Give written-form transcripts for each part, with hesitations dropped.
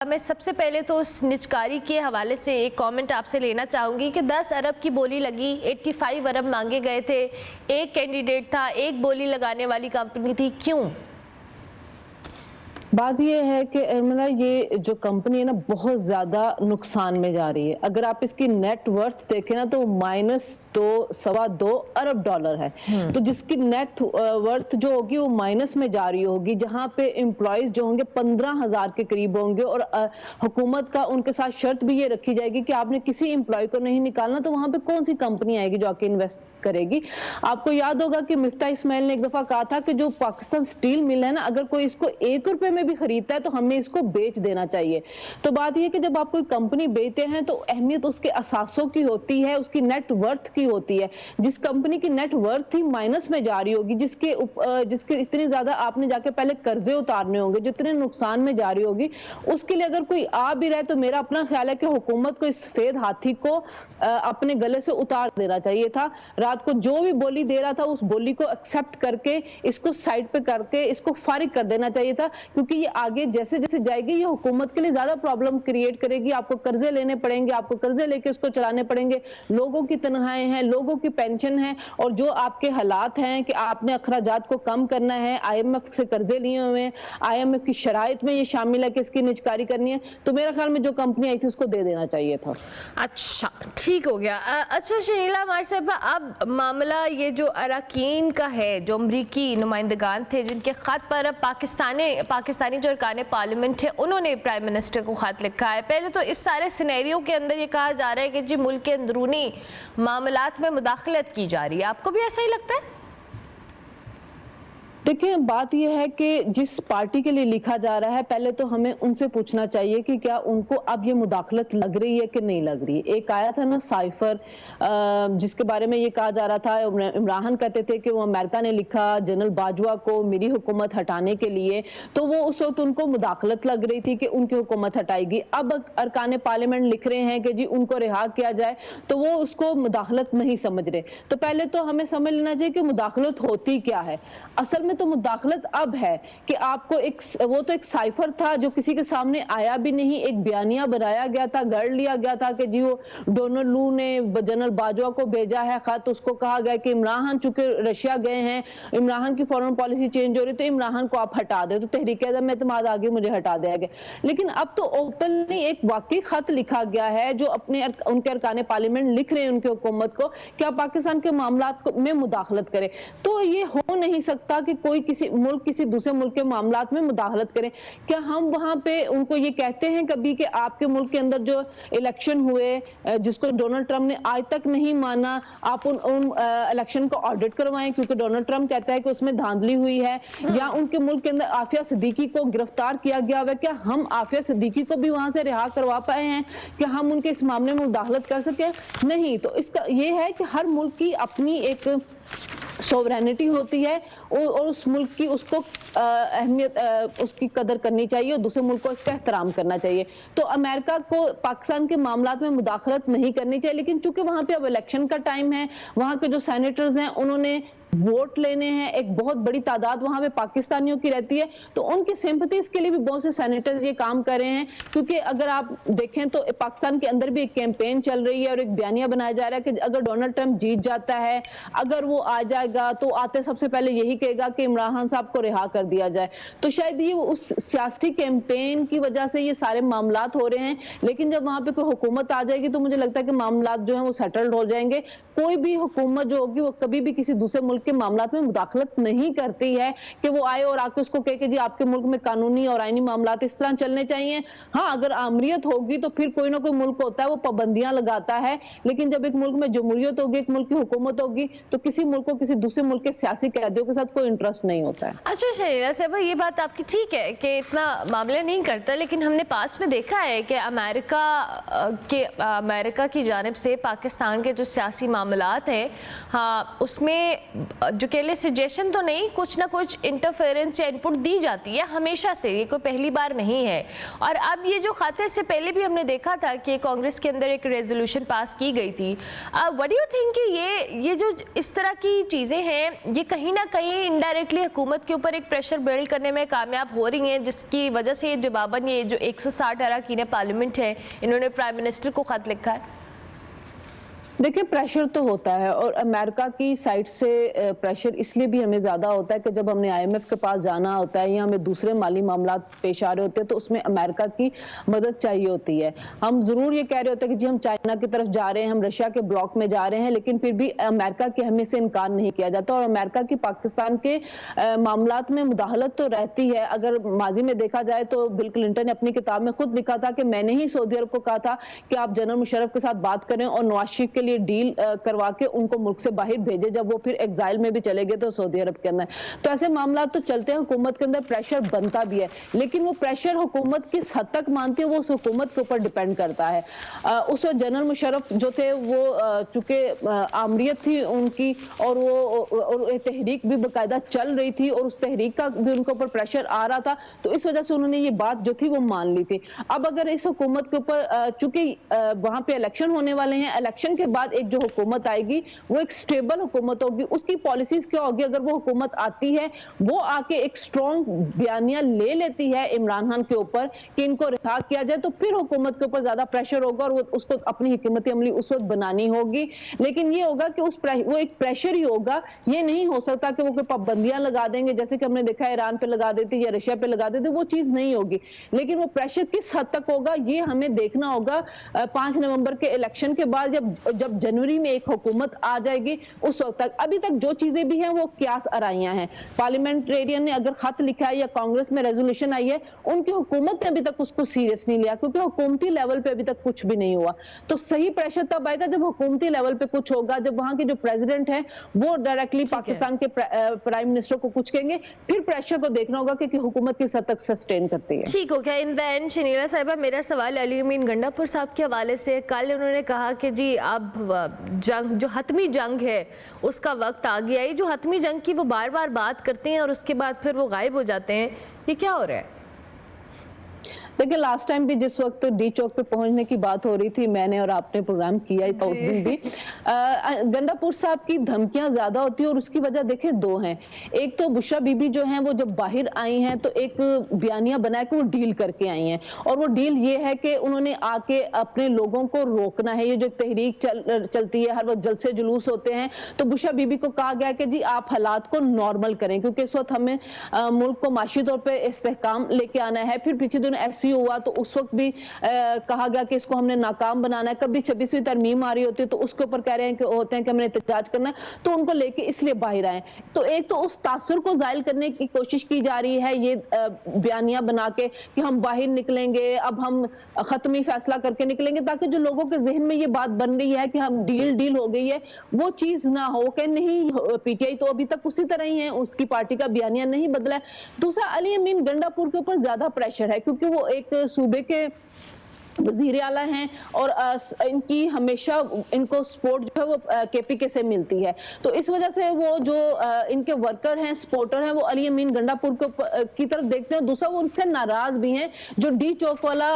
मैं सबसे पहले तो उस निजकारी के हवाले से एक कमेंट आपसे लेना चाहूँगी कि 10 अरब की बोली लगी, 85 अरब मांगे गए थे, एक कैंडिडेट था, एक बोली लगाने वाली कंपनी थी, क्यों? बात ये है कि ये जो कंपनी है ना बहुत ज्यादा नुकसान में जा रही है। अगर आप इसकी नेट वर्थ देखें ना तो -2.25 अरब डॉलर है। तो जिसकी नेट वर्थ जो होगी वो माइनस में जा रही होगी, जहां पे एम्प्लॉयज जो होंगे 15,000 के करीब होंगे। और हुकूमत का उनके साथ शर्त भी ये रखी जाएगी कि आपने किसी एम्प्लॉय को नहीं निकालना, तो वहां पे कौन सी कंपनी आएगी जो आके इन्वेस्ट करेगी। आपको याद होगा कि मिफ्ताह इस्माइल ने एक दफा कहा था कि जो पाकिस्तान स्टील मिल है ना, अगर कोई इसको 1 रुपए में भी खरीदता है तो हमें इसको बेच देना चाहिए। तो बात यह कि जब आप कोई कंपनी बेचते हैं तो अहमियत उसके असासों की होती है, उसकी नेट वर्थ की होती है। जिस कंपनी की नेट वर्थ ही माइनस में जा रही होगी, जिसके इतनी ज्यादा आपने जाके पहले कर्जे उतारने होंगे, जो इतने नुकसान में जा रही होगी, उसके लिए अगर कोई आ भी रहा है तो मेरा अपना ख्याल है कि हुकूमत को इस सफेद हाथी को अपने गले से उतार देना चाहिए था। रात को जो भी बोली दे रहा था उस बोली को एक्सेप्ट करके इसको साइड पे करके इसको फारिग कर देना चाहिए था, क्योंकि ये आगे जैसे जैसे जाएगी ये हुकूमत के लिए ज्यादा प्रॉब्लम क्रिएट करेगी। आपको कर्जे लेने पड़ेंगे, आपको कर्जे लेके इसको चलाने पड़ेंगे, लोगों की तनख्वाहें हैं, लोगों की पेंशन है, और जो आपके हालात हैं कि आपने अखराजात को कम करना है, IMF से कर्जे लिए हुए हैं, IMF की शराइत में ये शामिल है कि इसकी निजकारी करनी है, तो मेरे ख्याल में जो कंपनी आई थी उसको दे देना चाहिए था। अच्छा, ठीक हो गया। अच्छा शनीला अमार साहबा, अब मामला ये जो अरकान का है, जो अमरीकी नुमाइंदगान थे जिनके ख़त पर अब पाकिस्तानी जो अरकान पार्लियामेंट है उन्होंने प्राइम मिनिस्टर को ख़त लिखा है। पहले तो इस सारे सिनेरियो के अंदर ये कहा जा रहा है कि जी मुल्क के अंदरूनी मामलात में मुदाखलत की जा रही है, आपको भी ऐसा ही लगता है? देखिए, बात यह है कि जिस पार्टी के लिए लिखा जा रहा है, पहले तो हमें उनसे पूछना चाहिए कि क्या उनको अब ये मुदाखलत लग रही है कि नहीं लग रही है। एक आया था ना साइफर, जिसके बारे में ये कहा जा रहा था, इमरान कहते थे कि वो अमेरिका ने लिखा जनरल बाजवा को मेरी हुकूमत हटाने के लिए, तो वो उस वक्त उनको मुदाखलत लग रही थी कि उनकी हुकूमत हटाएगी। अब अरकान पार्लियामेंट लिख रहे हैं कि जी उनको रिहा किया जाए, तो वो उसको मुदाखलत नहीं समझ रहे। तो पहले तो हमें समझ लेना चाहिए कि मुदाखलत होती क्या है। असल में तो मुदाखलत अब है कि आपको वो तो एक साइफर था जो किसी के सामने आया भी नहीं, एक बयानिया बनाया गया था, गढ़ लिया गया था कि जी वो डोनाल्ड लू ने जनरल बाजवा को भेजा है खत, उसको कहा गया कि इमरान चूंकि रशिया गए हैं, इमरान की फॉरेन पॉलिसी चेंज हो रही, तो इमरान को आप हटा दे, तो तहरीक अदम एतमाद आगे मुझे हटा दिया गया। लेकिन अब तो ओपनली एक वाकई खत लिखा गया है जो उनके अरकान पार्लियामेंट लिख रहे हैं उनकी हुकूमत को कि आप पाकिस्तान के मामलात में मुदाखलत करें। तो ये हो नहीं सकता कि कोई किसी मुल्क किसी दूसरे मुल्क के मामलात में मुदाखलत करें। क्या हम वहां पे उनको ये कहते हैं कभी कि आपके मुल्क के अंदर जो इलेक्शन हुए जिसको डोनाल्ड ट्रंप ने आज तक नहीं माना, आप उन इलेक्शन को ऑडिट करवाएं क्योंकि डोनाल्ड ट्रंप कहता है कि उसमें धांधली हुई है? या उनके मुल्क के अंदर आफिया सिद्दीकी को गिरफ्तार किया गया हुआ, क्या हम आफिया सिद्दीकी को भी वहां से रिहा करवा पाए हैं? क्या हम उनके इस मामले में मुदाखलत कर सके? नहीं। तो इसका ये है कि हर मुल्क की अपनी एक सोवरेनिटी होती है और उस मुल्क की उसको अहमियत उसकी कदर करनी चाहिए और दूसरे मुल्क को इसका एहतराम करना चाहिए। तो अमेरिका को पाकिस्तान के मामलात में मुदाखलत नहीं करनी चाहिए, लेकिन चूंकि वहां पे अब इलेक्शन का टाइम है, वहां के जो सेनेटर्स हैं उन्होंने वोट लेने हैं, एक बहुत बड़ी तादाद वहां पे पाकिस्तानियों की रहती है, तो उनकी सिंपैथीज के लिए भी बहुत से सेनेटर्स ये काम कर रहे हैं। क्योंकि अगर आप देखें तो पाकिस्तान के अंदर भी एक कैंपेन चल रही है और एक बयानिया बनाया जा रहा है कि अगर डोनाल्ड ट्रंप जीत जाता है, अगर वो आ जाएगा तो आते सबसे पहले यही कहेगा कि इमरान साहब को रिहा कर दिया जाए। तो शायद ये उस सियासी कैंपेन की वजह से ये सारे मामलात हो रहे हैं, लेकिन जब वहां पे कोई हुकूमत आ जाएगी तो मुझे लगता है कि मामलात जो है वो सेटल्ड हो जाएंगे। कोई भी हुकूमत जो होगी वो कभी भी किसी दूसरे मुल्क के मामलात में मुदाखलत नहीं करती है कि वो आए और आके उसको कहे कि जी आपके मुल्क में कानूनी और आईनी मामलात इस तरह चलने चाहिए। हाँ, अगर आमरीत होगी तो फिर कोई ना कोई मुल्क होता है वो पाबंदियां लगाता है, लेकिन जब एक मुल्क में जमहूरियत होगी, एक मुल्क की हुकूमत होगी, तो किसी मुल्क को किसी दूसरे मुल्क के सियासी कैदियों के साथ कोई इंटरेस्ट नहीं होता है। अच्छा शरीरा साहब, ये बात आपकी ठीक है कि इतना मामले नहीं करता, लेकिन हमने पास में देखा है कि अमेरिका की जानिब से पाकिस्तान के जो सियासी मामलात हैं, हाँ, उसमें जो कह ले सजेशन तो नहीं, कुछ ना कुछ इंटरफेरेंस या इनपुट दी जाती है हमेशा से, ये कोई पहली बार नहीं है। और अब ये जो खाते से पहले भी हमने देखा था कि कांग्रेस के अंदर एक रेजोल्यूशन पास की गई थी। व्हाट डू यू थिंक कि ये जो इस तरह की चीज़ें हैं ये कहीं ना कहीं इनडायरेक्टली हुकूमत के ऊपर एक प्रेशर बिल्ड करने में कामयाब हो रही हैं, जिसकी वजह से जवाबन ये जो 160 अरकान पार्लियामेंट है इन्होंने प्राइम मिनिस्टर को खत लिखा है? देखिए, प्रेशर तो होता है और अमेरिका की साइड से प्रेशर इसलिए भी हमें ज्यादा होता है कि जब हमने आईएमएफ के पास जाना होता है या हमें दूसरे माली मामला पेश आ रहे होते हैं तो उसमें अमेरिका की मदद चाहिए होती है। हम जरूर ये कह रहे होते हैं कि जी हम चाइना की तरफ जा रहे हैं, हम रशिया के ब्लॉक में जा रहे हैं, लेकिन फिर भी अमेरिका के हमें से इनकार नहीं किया जाता। और अमेरिका की पाकिस्तान के मामलात में मुदाखलत तो रहती है। अगर माजी में देखा जाए तो बिल क्लिंटन ने अपनी किताब में खुद लिखा था कि मैंने ही सऊदी अरब को कहा था कि आप जनरल मुशर्रफ के साथ बात करें और नवाज शरीफ के डील करवा के उनको मुल्क से बाहर भेजे, जब वो फिर एग्जाइल में भी चले गए तो सऊदी अरब के अंदर। तो ऐसे मामला तो चलते हैं, हुकूमत के अंदर प्रेशर बनता भी है, लेकिन वो प्रेशर हुकूमत किस हद तक मानती है वो उस हुकूमत के ऊपर डिपेंड करता है। उस वक्त जनरल मुशर्रफ जो थे वो चूंकि आमरीत थी उनकी और वो तहरीक भी बाकायदा चल रही थी और उस तहरीक का भी उनके ऊपर प्रेशर आ रहा था, तो इस वजह से उन्होंने ये बात जो थी वो मान ली थी। अब अगर इस हुकूमत के ऊपर चूंकि वहां पे इलेक्शन होने वाले हैं, इलेक्शन के बाद एक जो हुकूमत आएगी वो एक स्टेबल हुकूमत होगी, उसकी पॉलिसीज क्या होगी, अगर वो हुकूमत आती है वो आके एक स्ट्रॉन्ग बयानिया ले लेती है इमरान खान के ऊपर कि इनको रिहा किया जाए, तो फिर हुकूमत के ऊपर ज्यादा प्रेशर होगा और वो उसको अपनी हुकूमती अमली उस वक्त बनानी होगी। लेकिन ये होगा कि वो एक प्रेशर ही होगा, ये नहीं हो सकता कि वो कोई पाबंदियां लगा देंगे जैसे कि हमने देखा ईरान पे लगा देती या रशिया पे लगा देती, वो चीज नहीं होगी। लेकिन वो प्रेशर किस हद तक होगा ये हमें देखना होगा 5 नवंबर के इलेक्शन के बाद, जब जनवरी में एक हुकूमत आ जाएगी उस वक्त तक। अभी तक जो चीजें भी हैं वो क्यास आराइयां हैं। पार्लियामेंटेरियन ने अगर खत लिखा है या कांग्रेस में रेजोल्यूशन आई है, उनकी हुकूमत ने अभी तक उसको सीरियस नहीं लिया क्योंकि हुकूमती लेवल पे अभी तक कुछ भी नहीं हुआ। तो सही प्रेशर तब आएगा जब हुकूमती लेवल पे कुछ होगा, जब वहां के जो प्रेसिडेंट है वो डायरेक्टली पाकिस्तान के प्राइम मिनिस्टर को कुछ कहेंगे, फिर प्रेशर को देखना होगा कि हुकूमत किस हद तक सस्टेन करती है। ठीक हो गया। इन द एंड शनीला साहिबा, मेरा सवाल अली अमीन गंडापुर साहब के हवाले से, कल उन्होंने कहा कि जी अब जंग जो हतमी जंग है उसका वक्त आ गया है। जो हतमी जंग की वो बार बार बात करते हैं और उसके बाद फिर वो गायब हो जाते हैं, ये क्या हो रहा है? देखिए, लास्ट टाइम भी जिस वक्त डी चौक पे पहुंचने की बात हो रही थी, मैंने और आपने प्रोग्राम किया ही था उस दिन भी। गंडापुर साहब की धमकियां ज्यादा होती है और उसकी वजह देखें दो हैं। एक तो बुशरा बीबी जो हैं वो जब बाहर आई हैं तो एक बयानिया बना के वो डील करके आई हैं, और वो डील ये है कि उन्होंने आके अपने लोगों को रोकना है। ये जो तहरीक चलती है, हर वक्त जलसे जुलूस होते हैं, तो बुशरा बीबी को कहा गया कि जी आप हालात को नॉर्मल करें क्योंकि इस वक्त हमें मुल्क को माशी तौर पर इस्तेहकाम लेके आना है। फिर पिछले दिन ऐसी हुआ तो उस वक्त भी कहा गया कि इसको हमने नाकाम बनाना है। कभी 26वीं तरमीम आ रही होती है तो उसके ऊपर कह रहे हैं कि होते हैं कि हमने एहतजाज करना है, तो उनको लेके इसलिए बाहर आए। तो एक तो उस तासुर को जाहिर करने की कोशिश की जा रही है ये बयानिया बना के कि हम बाहर निकलेंगे, अब हम खत्मी फैसला करके निकलेंगे, ताकि जो लोगों के जहन में ये बात बन रही है कि हम डील हो गई है वो चीज ना हो कि नहीं। पीटीआई तो अभी तक उसी तरह ही है, उसकी पार्टी का बयानिया नहीं बदला है। दूसरा, अली अमीन गंडापुर के ऊपर ज्यादा प्रेशर है क्योंकि वो एक सूबे के वजीर आला हैं और इनकी हमेशा इनको सपोर्ट जो है वो केपीके से मिलती है, तो इस वजह से वो जो इनके वर्कर हैं, सपोर्टर हैं, वो अली अमीन गंडापुर की तरफ देखते हैं। दूसरा, वो उनसे नाराज भी हैं। जो डी चौक वाला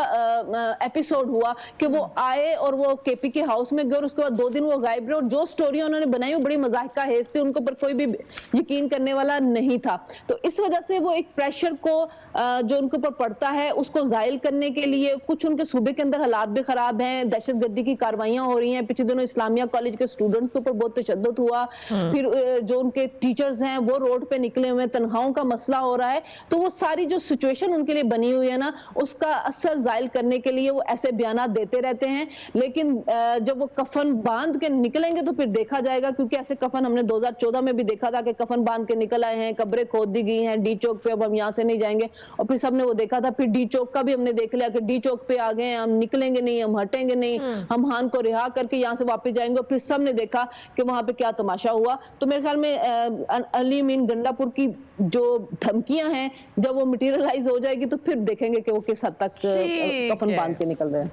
एपिसोड हुआ कि वो आए और वो केपीके हाउस में गए और उसके बाद 2 दिन वो गायब रहे, और जो स्टोरी उन्होंने बनाई वो बड़ी मजाहिका हेज थी, उनको पर कोई भी यकीन करने वाला नहीं था। तो इस वजह से वो एक प्रेशर को जो उनके ऊपर पड़ता है उसको जाहिर करने के लिए, कुछ उनके सूबे के अंदर हालात भी खराब हैं, दहशतगर्दी की कार्रवाइयां हो रही हैं। पिछले दिनों इस्लामिया कॉलेज के स्टूडेंट्स के ऊपर बहुत तशद्दुद हुआ, फिर जो उनके टीचर्स हैं वो रोड पे निकले हुए, तनख्वाहों का मसला हो रहा है। तो वो सारी जो सिचुएशन उनके लिए बनी हुई है ना, उसका असर जाहिर करने के लिए वो ऐसे बयान देते रहते हैं। लेकिन जब वो कफन बांध के निकलेंगे तो फिर देखा जाएगा, क्योंकि ऐसे कफन हमने 2014 में भी देखा था कि कफन बांध के निकल आए हैं, कब्रें खोद दी गई हैं डी चौक पे, अब हम यहाँ से नहीं जाएंगे, और फिर सबने वो देखा था। फिर डी चौक का भी हमने देख लिया कि डी चौक पे आ गए, हम निकलेंगे नहीं, हम हटेंगे नहीं, हम हान को रिहा करके यहाँ से वापस जाएंगे, और फिर सबने देखा कि वहां पे क्या तमाशा हुआ। तो मेरे ख्याल में अली अमीन गंडापुर की जो धमकियां हैं जब वो मटेरियलाइज हो जाएगी तो फिर देखेंगे कि वो किस हद तक कफन बांध के निकल रहे हैं।